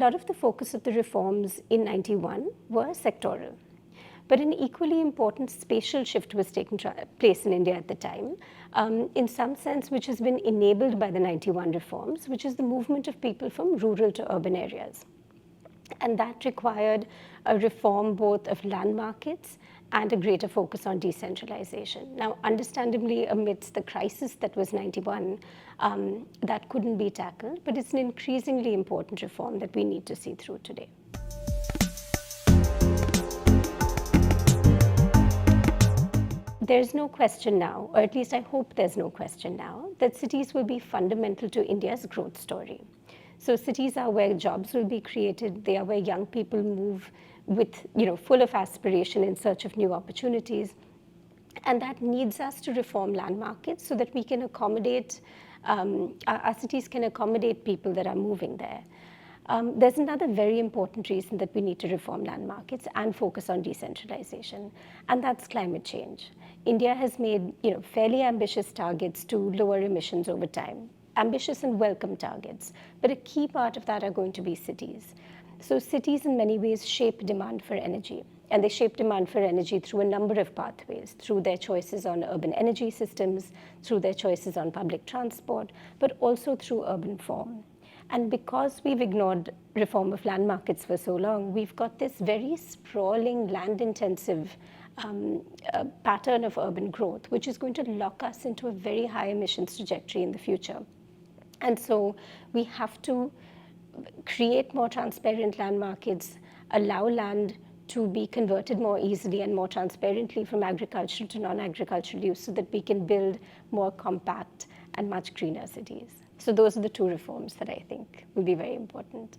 lot of the focus of the reforms in 91 were sectoral. But an equally important spatial shift was taking place in India at the time, in some sense, which has been enabled by the 91 reforms, which is the movement of people from rural to urban areas. And that required a reform both of land markets and a greater focus on decentralization. Now, understandably, amidst the crisis that was 91, that couldn't be tackled, but it's an increasingly important reform that we need to see through today. There's no question now, or at least I hope there's no question now, that cities will be fundamental to India's growth story. So cities are where jobs will be created. They are where young people move with, full of aspiration in search of new opportunities. And that needs us to reform land markets so that we can accommodate, our cities can accommodate people that are moving there. There's another very important reason that we need to reform land markets and focus on decentralization, and that's climate change. India has made fairly ambitious targets to lower emissions over time, ambitious and welcome targets, but a key part of that are going to be cities. So cities in many ways shape demand for energy, and they shape demand for energy through a number of pathways, through their choices on urban energy systems, through their choices on public transport, but also through urban form. And because we've ignored reform of land markets for so long, we've got this very sprawling, land-intensive pattern of urban growth, which is going to lock us into a very high emissions trajectory in the future. And so we have to create more transparent land markets, allow land to be converted more easily and more transparently from agricultural to non-agricultural use so that we can build more compact and much greener cities. So those are the two reforms that I think will be very important.